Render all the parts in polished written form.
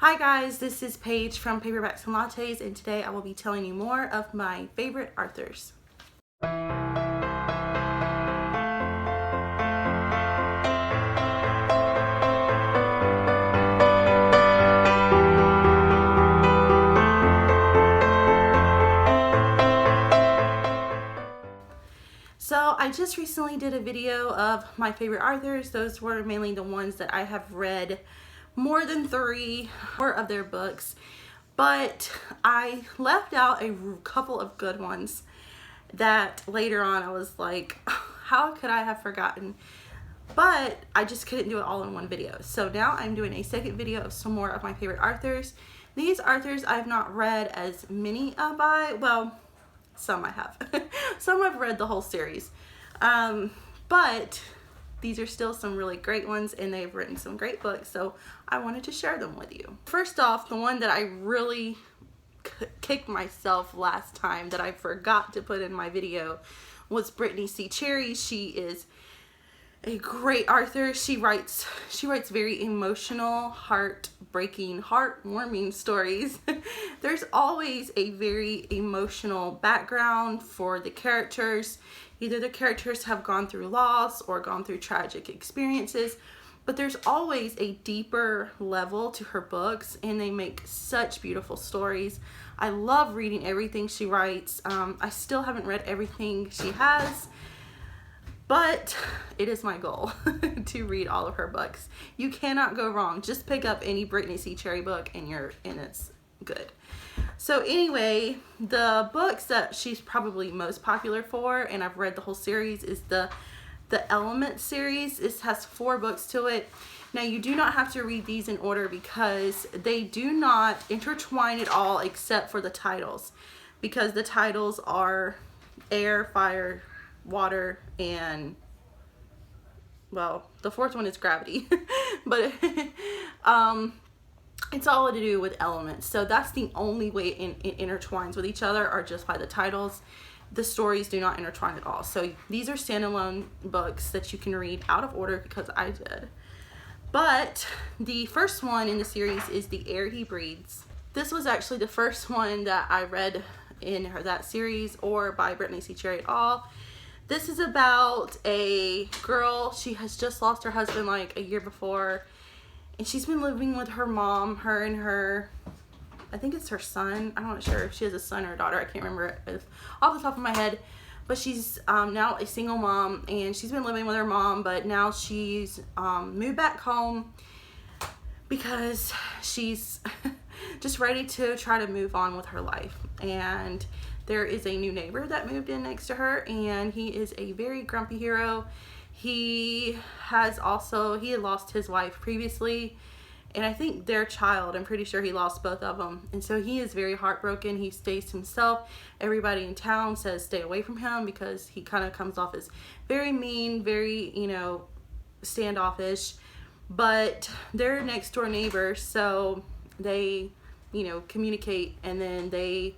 Hi guys, this is Paige from Paperbacks and Lattes, and today I will be telling you more of my favorite authors. So I just recently did a video of my favorite authors. Those were mainly the ones that I have read more than 3 of their books, but I left out a couple of good ones that later on I was like, how could I have forgotten? But I just couldn't do it all in one video. So now I'm doing a second video of some more of my favorite authors. These authors I've not read as many by, well, some I have. Some I've read the whole series. But these are still some really great ones, and they've written some great books, so I wanted to share them with you. First off, the one that I really kicked myself last time that I forgot to put in my video was Brittany C. Cherry. She is a great author. She writes very emotional, heartbreaking, heartwarming stories. There's always a very emotional background for the characters. Either the characters have gone through loss or gone through tragic experiences, but there's always a deeper level to her books, and they make such beautiful stories. I love reading everything she writes. I still haven't read everything she has, but it is my goal to read all of her books. You cannot go wrong. Just pick up any Brittany C. Cherry book and it's good. So anyway, the books that she's probably most popular for, and I've read the whole series, is the Element series. It has 4 books to it. Now you do not have to read these in order because they do not intertwine at all except for the titles, because the titles are air, fire, water, and, well, the 4th one is gravity. But it's all to do with elements. So that's the only way it intertwines with each other, are just by the titles. The stories do not intertwine at all. So these are standalone books that you can read out of order, because I did. But the first one in the series is The Air He Breathes. This was actually the first one that I read in that series, or by Brittany C. Cherry at all. This is about a girl. She has just lost her husband like a year before, and she's been living with her mom, her and her, I think it's her son. I'm not sure if she has a son or a daughter. I can't remember it off the top of my head. But she's now a single mom, and she's been living with her mom, but now she's moved back home because she's just ready to try to move on with her life. And there is a new neighbor that moved in next to her, and he is a very grumpy hero. He had lost his wife previously, and I think their child, I'm pretty sure he lost both of them. And so he is very heartbroken. He stays to himself. Everybody in town says stay away from him because he kind of comes off as very mean, very, standoffish. But they're next door neighbors, so they, communicate, and then they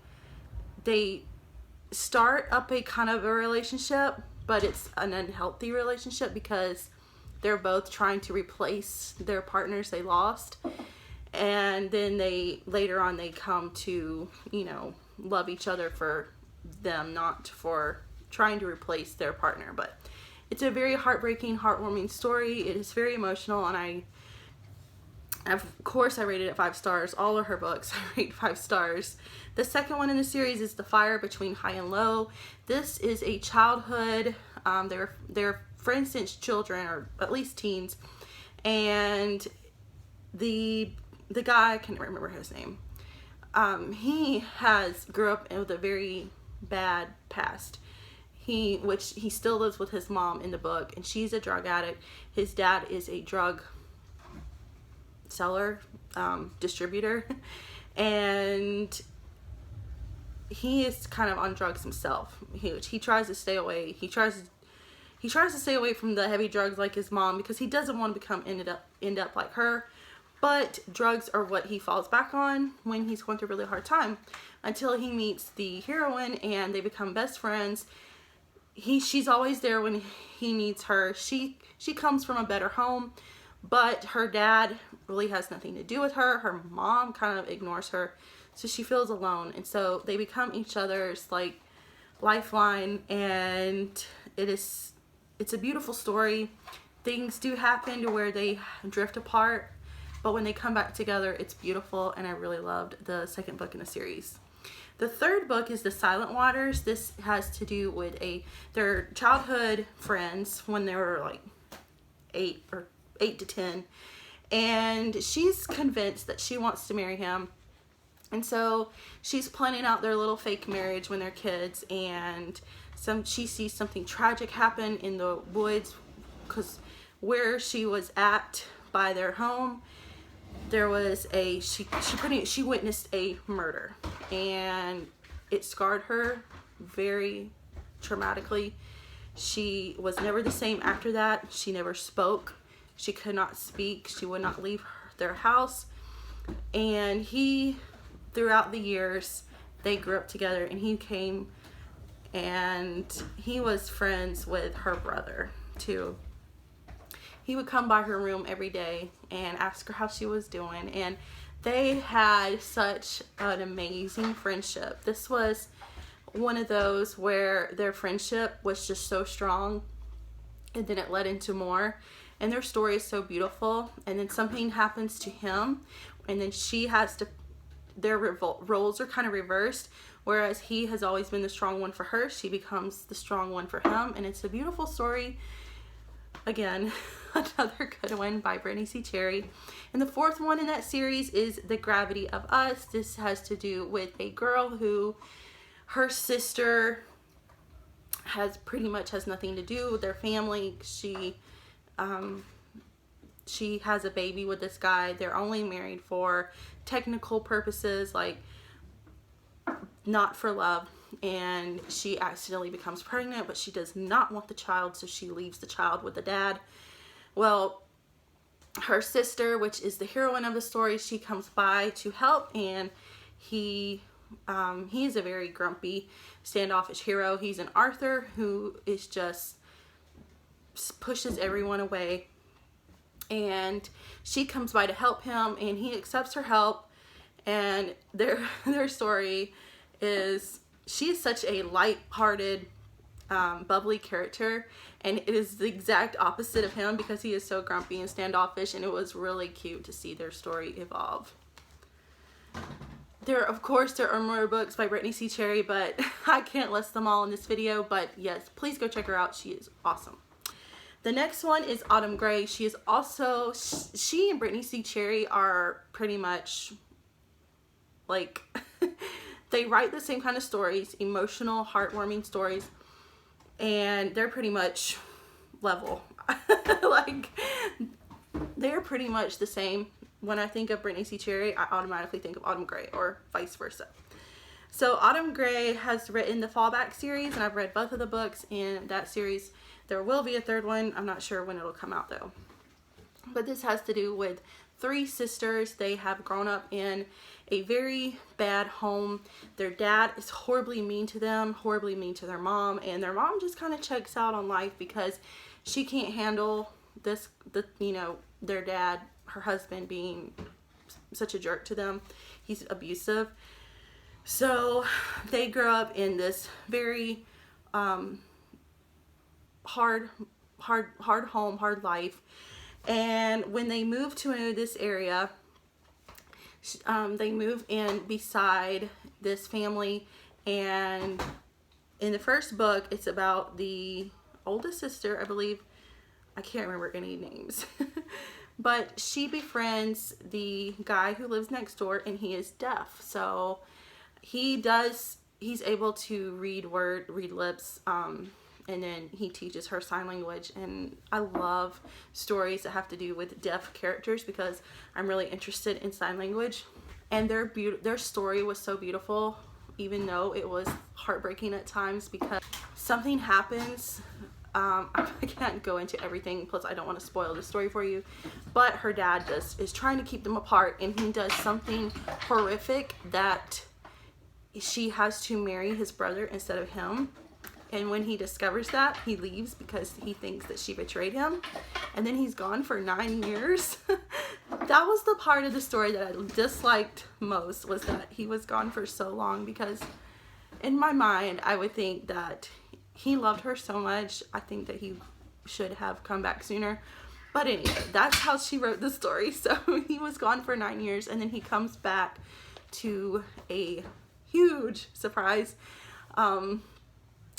start up a kind of a relationship, but it's an unhealthy relationship because they're both trying to replace their partners they lost. And then later on they come to, love each other for them, not for trying to replace their partner. But it's a very heartbreaking, heartwarming story. It is very emotional, and of course I rated it 5 stars. All of her books I rate 5 stars. The second one in the series is The Fire Between High and Low. This is a childhood, they're friends since children, or at least teens, and the guy, I can't remember his name, he grew up with a very bad past. Which he still lives with his mom in the book, and she's a drug addict. His dad is a drug seller, distributor, and he is kind of on drugs himself. He tries to stay away. He tries to stay away from the heavy drugs like his mom, because he doesn't want to end up like her. But drugs are what he falls back on when he's going through a really hard time, until he meets the heroine and they become best friends. She's always there when he needs her. She comes from a better home, but her dad really has nothing to do with her. Her mom kind of ignores her, so she feels alone, and so they become each other's like lifeline, and it's a beautiful story. Things do happen to where they drift apart, but when they come back together, it's beautiful, and I really loved the second book in the series. The third book is The Silent Waters. This has to do with their childhood friends when they were like 8 to 10, and she's convinced that she wants to marry him, and so she's planning out their little fake marriage when they're kids, and she sees something tragic happen in the woods, because where she was at by their home, there was she witnessed a murder, and it scarred her very traumatically. She was never the same after that. She never spoke. She could not speak. She would not leave their house. And throughout the years, they grew up together, and he came and he was friends with her brother too. He would come by her room every day and ask her how she was doing, and they had such an amazing friendship. This was one of those where their friendship was just so strong, and then it led into more, and their story is so beautiful. And then something happens to him, and then she has to, their roles are kind of reversed. Whereas he has always been the strong one for her, she becomes the strong one for him, and it's a beautiful story. Again, another good one by Brittany C. Cherry. And the fourth one in that series is The Gravity of Us. This has to do with a girl who, her sister pretty much has nothing to do with their family. She has a baby with this guy. They're only married for technical purposes, like not for love, and she accidentally becomes pregnant, but she does not want the child, so she leaves the child with the dad. Well, her sister, which is the heroine of the story, she comes by to help, and he's a very grumpy, standoffish hero. He's an Arthur who is just pushes everyone away, and she comes by to help him, and he accepts her help. And their story is, she is such a light-hearted, bubbly character, and it is the exact opposite of him because he is so grumpy and standoffish, and it was really cute to see their story evolve. Of course, there are more books by Brittany C. Cherry, but I can't list them all in this video, but yes, please go check her out. She is awesome. The next one is Autumn Gray. She and Brittany C. Cherry are pretty much like they write the same kind of stories, emotional, heartwarming stories, and they're pretty much level. Like, they're pretty much the same. When I think of Brittany C. Cherry, I automatically think of Autumn Gray, or vice versa. So Autumn Gray has written the Paperbacks series, and I've read both of the books in that series. There will be a third one. I'm not sure when it'll come out though. But this has to do with 3 sisters. They have grown up in a very bad home. Their dad is horribly mean to them, horribly mean to their mom, and their mom just kind of checks out on life because she can't handle their dad, her husband, being such a jerk to them. He's abusive. So they grow up in this very hard home, hard life. And when they move to this area, they move in beside this family, and in the first book it's about the oldest sister, I believe. I can't remember any names. But she befriends the guy who lives next door, and he is deaf. So he's able to read lips, and then he teaches her sign language. And I love stories that have to do with deaf characters because I'm really interested in sign language. And their story was so beautiful, even though it was heartbreaking at times because something happens. I can't go into everything, plus I don't want to spoil the story for you, but her dad is trying to keep them apart, and he does something horrific that she has to marry his brother instead of him. And when he discovers that, he leaves because he thinks that she betrayed him. And then he's gone for 9 years. That was the part of the story that I disliked most, was that he was gone for so long, because in my mind, I would think that he loved her so much. I think that he should have come back sooner. But anyway, that's how she wrote the story. So he was gone for 9 years, and then he comes back to a huge surprise. And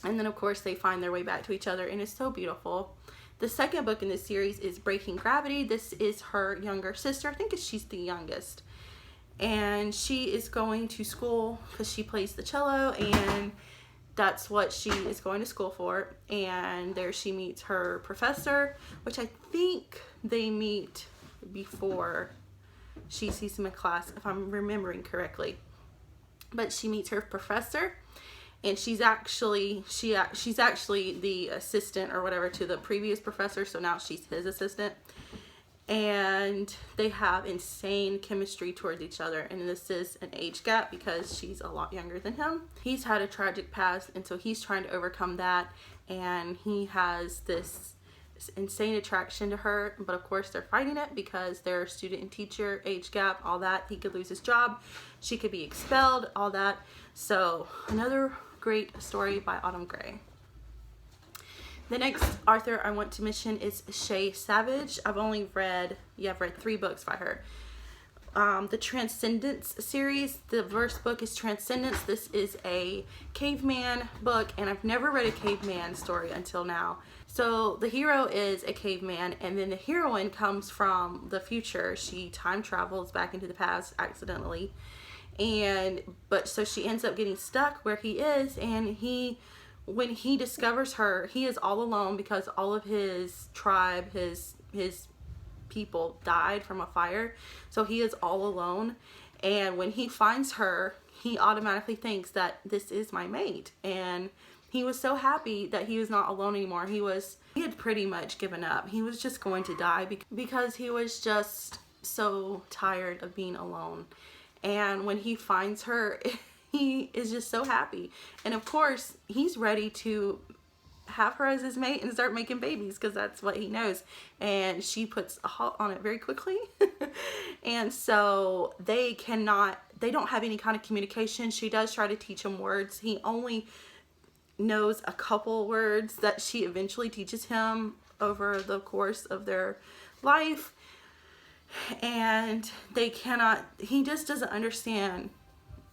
then of course they find their way back to each other, and it's so beautiful. The second book in this series is Breaking Gravity. This is her younger sister. I think she's the youngest. And she is going to school because she plays the cello, and that's what she is going to school for. And there she meets her professor, which I think they meet before she sees him in class, if I'm remembering correctly. But she meets her professor, and she's actually the assistant or whatever to the previous professor, so now she's his assistant. And they have insane chemistry towards each other, and this is an age gap because she's a lot younger than him. He's had a tragic past, and so he's trying to overcome that, and he has this insane attraction to her, but of course they're fighting it because they're student and teacher age gap, all that. He could lose his job, she could be expelled, all that. So another great story by Autumn Gray. The next author I want to mention is Shea Savage. I've read 3 books by her. The Transcendence series, the first book is Transcendence. This is a caveman book, and I've never read a caveman story until now. So the hero is a caveman, and then the heroine comes from the future. She time travels back into the past accidentally, but so she ends up getting stuck where he is, and when he discovers her, he is all alone because all of his tribe, his people died from a fire. So he is all alone. And when he finds her, he automatically thinks that this is my mate. And he was so happy that he was not alone anymore. He had pretty much given up. He was just going to die because he was just so tired of being alone. And when he finds her, he is just so happy. And of course, he's ready to have her as his mate and start making babies because that's what he knows. And she puts a halt on it very quickly. And so they don't have any kind of communication. She does try to teach him words. He only knows a couple words that she eventually teaches him over the course of their life. And he just doesn't understand.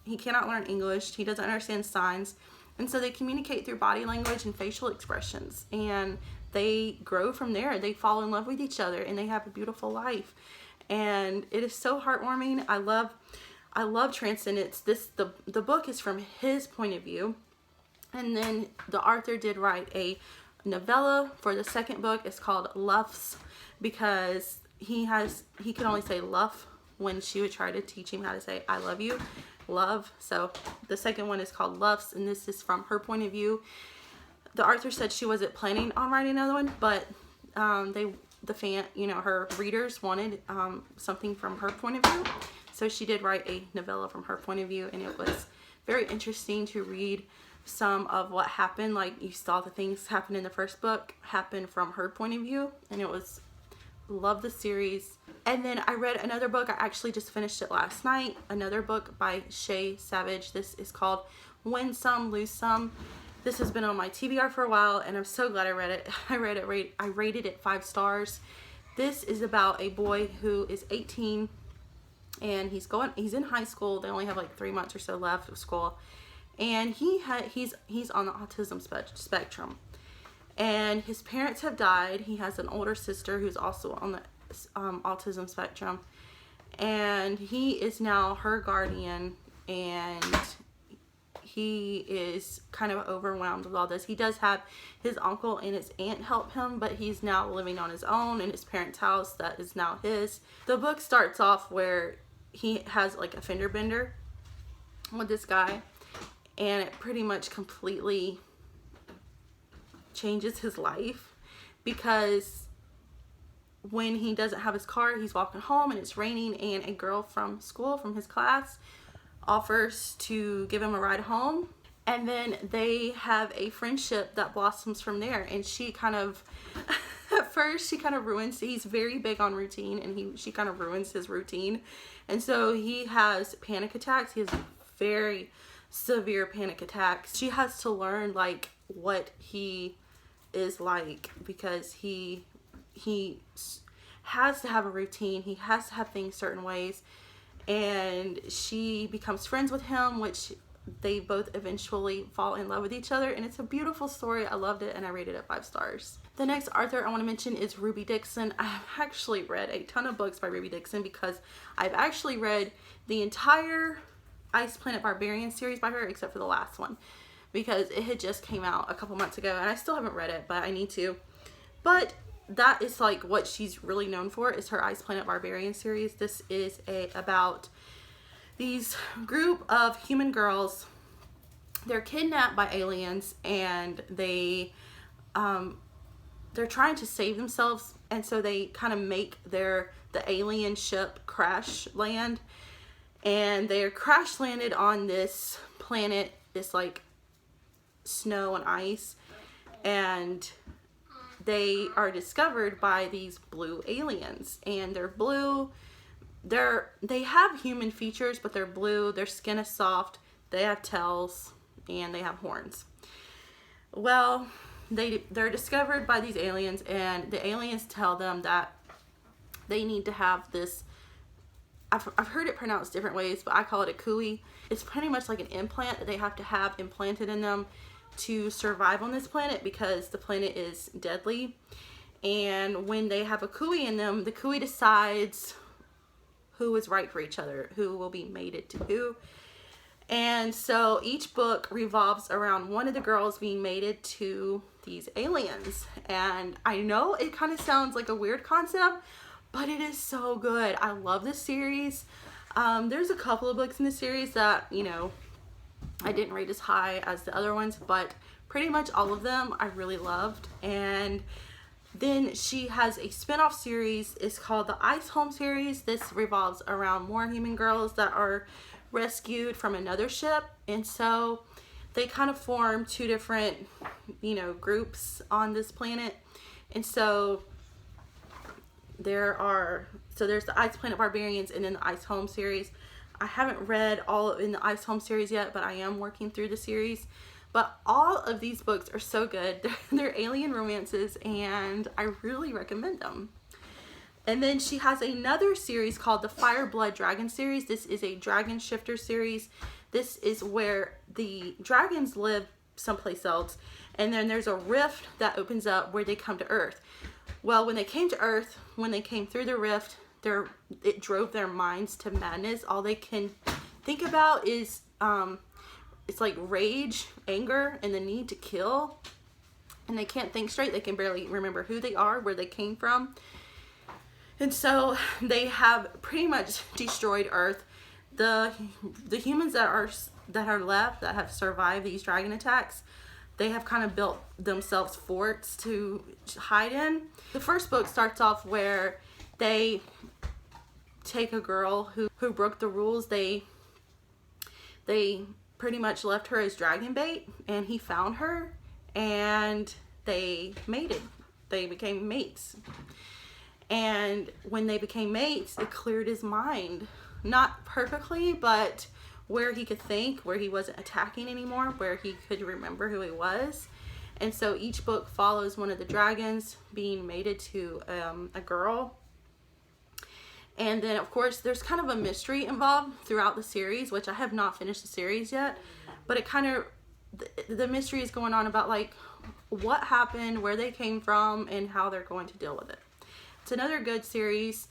He cannot learn English. He doesn't understand signs. And so they communicate through body language and facial expressions. And they grow from there. They fall in love with each other, and they have a beautiful life. And it is so heartwarming. I love Transcendence. The book is from his point of view. And then the author did write a novella for the second book. It's called Luffs, because he could only say luff when she would try to teach him how to say I love you, love. So the second one is called Luffs, and this is from her point of view. The author said she wasn't planning on writing another one, but her readers wanted something from her point of view, so she did write a novella from her point of view, and it was very interesting to read some of what happened. Like, you saw the things happen in the first book happen from her point of view, and love the series. And then I read another book. I actually just finished it last night. Another book by Shea Savage. This is called Win Some, Lose Some. This has been on my TBR for a while, and I'm so glad I read it. I rated it 5 stars. This is about a boy who is 18, and he's in high school. They only have like 3 months or so left of school, and he's on the autism spectrum. And his parents have died. He has an older sister who's also on the autism spectrum. And he is now her guardian. And he is kind of overwhelmed with all this. He does have his uncle and his aunt help him, but he's now living on his own in his parents' house that is now his. The book starts off where he has like a fender bender with this guy. And it pretty much completely changes his life, because when he doesn't have his car, he's walking home and it's raining, and a girl from school, from his class, offers to give him a ride home. And then they have a friendship that blossoms from there. And she kind of, at first, she kind of ruins, he's very big on routine, and she kind of ruins his routine. And so he has panic attacks. He has very severe panic attacks. She has to learn, like, what he is like, because he has to have a routine. He has to have things certain ways. And she becomes friends with him, which they both eventually fall in love with each other, and it's a beautiful story. I loved it, and I rated it 5 stars. The next author I want to mention is Ruby Dixon. I have actually read a ton of books by Ruby Dixon, because I've actually read the entire Ice Planet Barbarian series by her, except for the last one, because it had just came out a couple months ago, and I still haven't read it, but I need to. But that is like what she's really known for, is her Ice Planet Barbarian series. This is about these group of human girls. They're kidnapped by aliens, and they're trying to save themselves, and so they kind of make the alien ship crash land, and they're crash landed on this planet, this like snow and ice, and they are discovered by these blue aliens, and they're blue. They have human features, but they're blue. Their skin is soft. They have tails, and they have horns. Well, they're discovered by these aliens, and the aliens tell them that they need to have this. I've heard it pronounced different ways, but I call it a cooey. It's pretty much like an implant that they have to have implanted in them to survive on this planet, because the planet is deadly. And when they have a cooey in them, the cooey decides who is right for each other, who will be mated to who. And so each book revolves around one of the girls being mated to these aliens. And I know it kind of sounds like a weird concept, but it is so good. I love this series. There's a couple of books in the series that, you know, I didn't rate as high as the other ones, but pretty much all of them I really loved. And then she has a spin-off series. It's called the Ice Home series. This revolves around more human girls that are rescued from another ship. And so they kind of form 2 different, you know, groups on this planet. And so there's the Ice Planet Barbarians, and then the Ice Home series. I haven't read all in the Ice Home series yet, but I am working through the series. But all of these books are so good. They're alien romances, and I really recommend them. And then she has another series called the Fire Blood Dragon series. This is a dragon shifter series. This is where the dragons live someplace else, and then there's a rift that opens up where they come to Earth. Well, when they came to Earth, when they came through the rift, it drove their minds to madness. All they can think about is it's like rage, anger, and the need to kill. And they can't think straight. They can barely remember who they are, where they came from. And so they have pretty much destroyed Earth. The humans that are left, that have survived these dragon attacks, they have kind of built themselves forts to hide in. The first book starts off where they take a girl who broke the rules. They pretty much left her as dragon bait, and he found her, and they mated. They became mates. And when they became mates, it cleared his mind. Not perfectly, but where he could think, where he wasn't attacking anymore, where he could remember who he was. And so each book follows one of the dragons being mated to a girl. And then, of course, there's kind of a mystery involved throughout the series, which I have not finished the series yet. But it kind of, the mystery is going on about, like, what happened, where they came from, and how they're going to deal with it. It's another good series,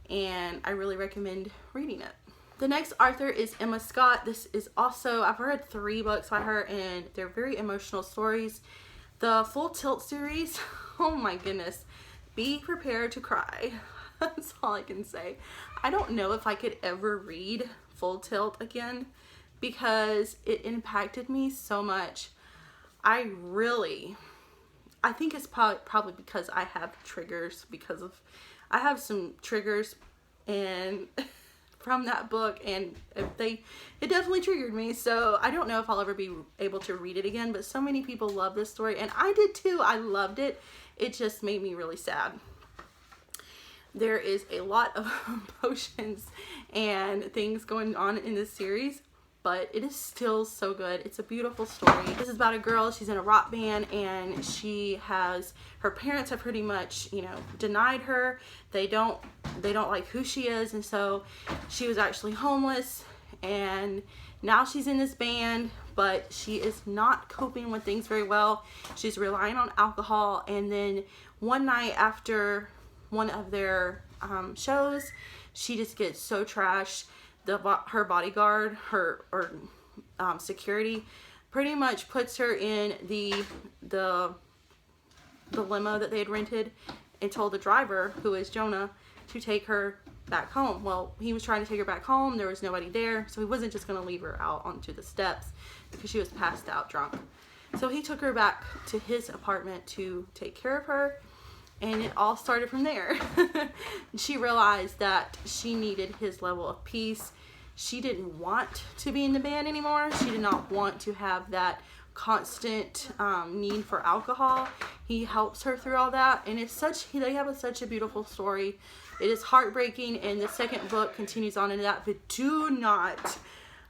and I really recommend reading it. The next author is Emma Scott. This is also, I've read 3 books by her, and they're very emotional stories. The Full Tilt series, oh my goodness, be prepared to cry. That's all I can say. I don't know if I could ever read Full Tilt again, because it impacted me so much. I think it's probably because I have triggers, I have some triggers, and from that book, and it definitely triggered me. So I don't know if I'll ever be able to read it again, but so many people love this story, and I did too. I loved it. It just made me really sad. There is a lot of emotions and things going on in this series, but it is still so good. It's a beautiful story. This is about a girl. She's in a rock band, and her parents have pretty much, you know, denied her. They don't like who she is, and so she was actually homeless, and now she's in this band, but she is not coping with things very well. She's relying on alcohol, and then one night after one of their shows, she just gets so trashed. Her bodyguard, security, pretty much puts her in the limo that they had rented, and told the driver, who is Jonah, to take her back home. Well, he was trying to take her back home. There was nobody there, so he wasn't just going to leave her out onto the steps because she was passed out drunk. So he took her back to his apartment to take care of her, and it all started from there. She realized that she needed his level of peace. She didn't want to be in the band anymore. She did not want to have that constant need for alcohol. He helps her through all that, and they have such a beautiful story. It is heartbreaking, and the second book continues on into that, but do not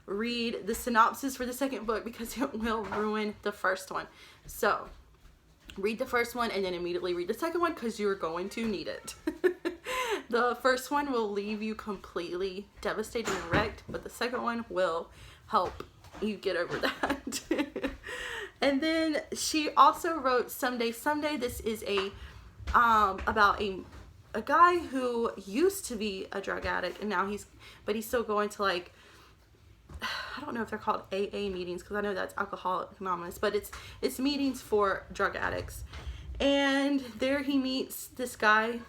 read the synopsis for the second book because it will ruin the first one. So read the first one and then immediately read the second one because you're going to need it. The first one will leave you completely devastated and wrecked, but the second one will help you get over that. And then she also wrote Someday Someday. This is about a guy who used to be a drug addict, and now he's still going to, like, I don't know if they're called AA meetings because I know that's Alcoholics Anonymous, but it's meetings for drug addicts. And there he meets this guy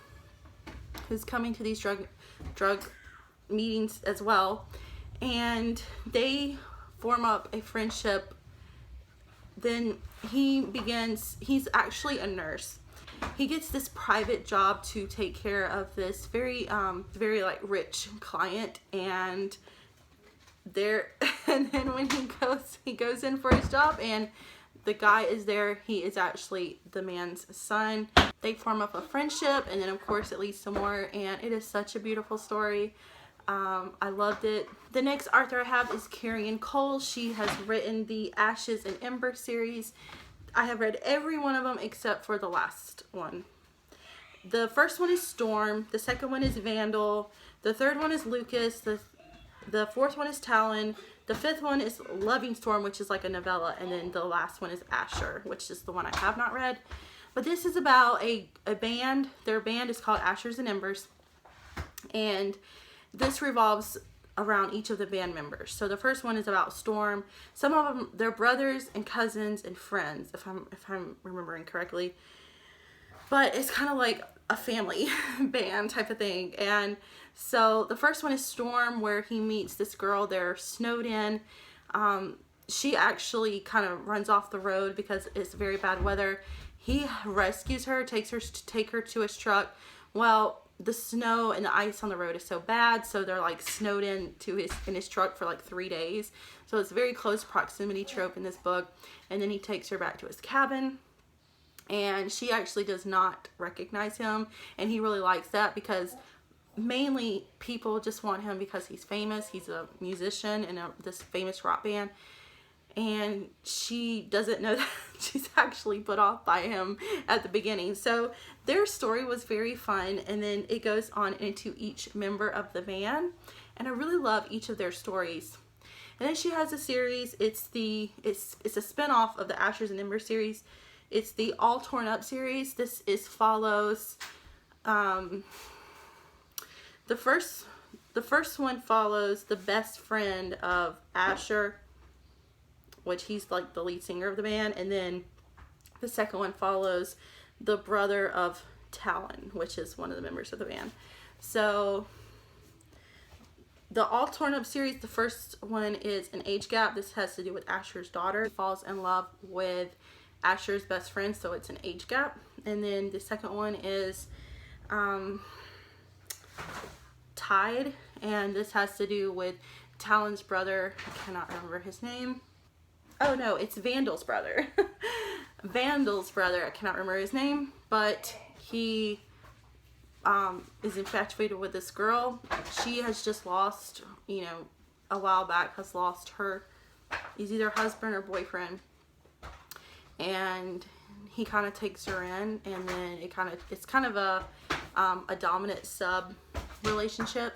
who's coming to these drug meetings as well, and they form up a friendship. Then he's actually a nurse. He gets this private job to take care of this very like rich client, and and then when he goes in for his job, and the guy is there, he is actually the man's son. They form up a friendship, and then of course it leads to more, and it is such a beautiful story. I loved it. The next author I have is Carrie Cole. She has written the Ashes and Ember series. I have read every one of them except for the last one. The first one is Storm. The second one is Vandal. The third one is Lucas. The fourth one is Talon. The fifth one is Loving Storm, which is like a novella. And then the last one is Asher, which is the one I have not read. But this is about a band. Their band is called Ashers and Embers. And this revolves around each of the band members. So the first one is about Storm. Some of them, they're brothers and cousins and friends, if I'm remembering correctly. But it's kind of like a family band type of thing. And so the first one is Storm, where he meets this girl. They're snowed in. She actually kind of runs off the road because it's very bad weather. He rescues her, take her to his truck. Well, the snow and the ice on the road is so bad, so they're like snowed in his truck for like 3 days. So it's very close proximity trope in this book. And then he takes her back to his cabin, and she actually does not recognize him, and he really likes that because mainly people just want him because he's famous. He's a musician in this famous rock band, and she doesn't know that she's actually put off by him at the beginning. So their story was very fun, and then it goes on into each member of the band, and I really love each of their stories. And then she has a series. It's a spin-off of the Ashers and Embers series. It's the All Torn Up series. This follows the first one follows the best friend of Asher, which he's like the lead singer of the band, and then the second one follows the brother of Talon, which is one of the members of the band. So the All Torn Up series, the first one is an age gap. This has to do with Asher's daughter. He falls in love with Asher's best friend, so it's an age gap. And then the second one is Tide, and this has to do with Talon's brother. I cannot remember his name. Oh no, it's Vandal's brother. Vandal's brother, I cannot remember his name, but he is infatuated with this girl. She has just lost, you know, a while back has lost her, he's either husband or boyfriend, and he kind of takes her in, and then it's kind of a dominant sub relationship.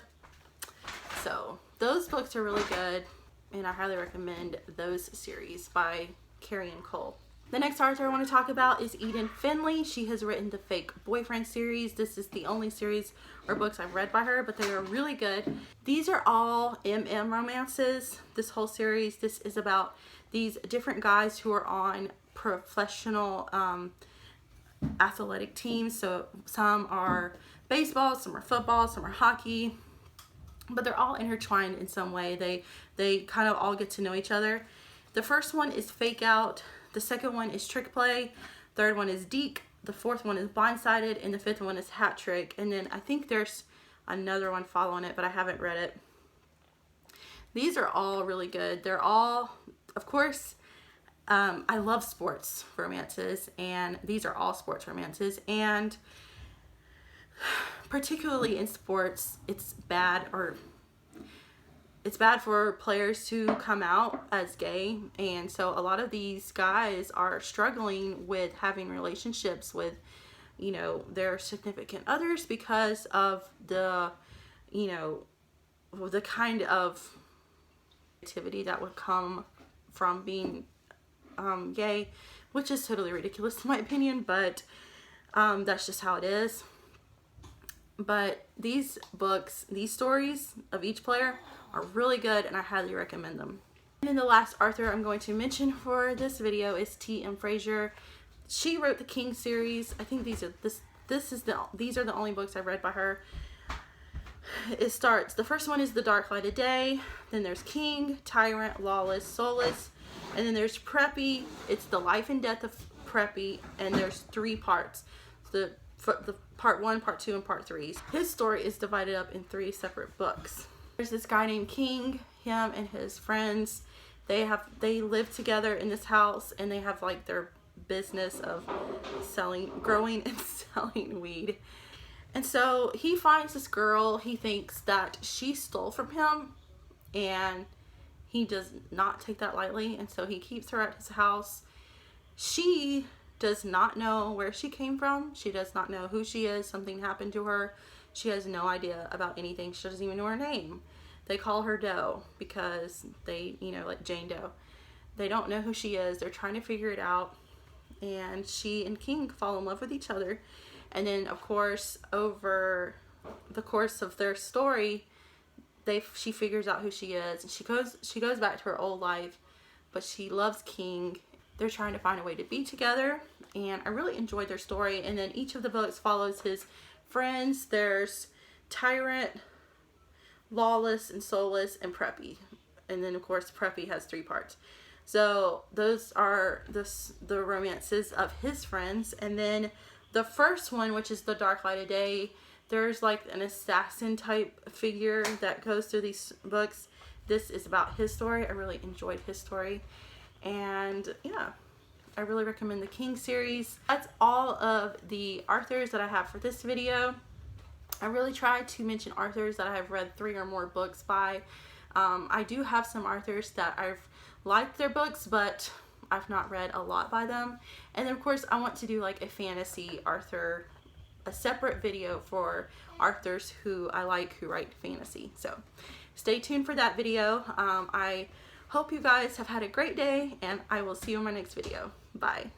So those books are really good, and I highly recommend those series by Carrie and Cole. The next author I want to talk about is Eden Finley. She has written the Fake Boyfriend series. This is the only series or books I've read by her, but they are really good. These are all MM romances, this whole series. This is about these different guys who are on professional athletic teams. So some are baseball, some are football, some are hockey, but they're all intertwined in some way. They kind of all get to know each other. The first one is Fake Out. The second one is Trick Play. Third one is Deke. The fourth one is Blindsided, and the fifth one is Hat Trick. And then I think there's another one following it, but I haven't read it. These are all really good. They're all, of course, I love sports romances, and these are all sports romances. And particularly in sports, it's bad for players to come out as gay, and so a lot of these guys are struggling with having relationships with, you know, their significant others because of the, you know, the kind of activity that would come from being gay, which is totally ridiculous in my opinion, but that's just how it is. But these books, these stories of each player are really good, and I highly recommend them. And then the last author I'm going to mention for this video is T.M. Frazier. She wrote the King series. I think these are the only books I've read by her. It starts, the first one is The Dark Light of Day, then there's King, Tyrant, Lawless, Soulless, and then there's Preppy. It's the life and death of Preppy, and there's 3 parts. The part 1, part 2, and part 3. His story is divided up in 3 separate books. There's this guy named King, him and his friends. They live together in this house, and they have like their business of growing and selling weed. And so he finds this girl. He thinks that she stole from him, and he does not take that lightly, and so he keeps her at his house. She does not know where she came from. She does not know who she is. Something happened to her. She has no idea about anything. She doesn't even know her name. They call her Doe because they, you know, like Jane Doe. They don't know who she is. They're trying to figure it out. And she and King fall in love with each other. And then, of course, over the course of their story, she figures out who she is. And she goes back to her old life, but she loves King. They're trying to find a way to be together, and I really enjoyed their story. And then each of the books follows his friends. There's Tyrant, Lawless, and Soulless, and Preppy. And then, of course, Preppy has 3 parts. So those are the romances of his friends. And then the first one, which is The Dark Light of Day, there's like an assassin type figure that goes through these books. This is about his story. I really enjoyed his story. And yeah, I really recommend the King series. That's all of the authors that I have for this video. I really tried to mention authors that I have read 3 or more books by. I do have some authors that I've liked their books, but I've not read a lot by them. And then of course I want to do like a fantasy author, a separate video for authors who I like who write fantasy. So stay tuned for that video. I hope you guys have had a great day, and I will see you in my next video. Bye.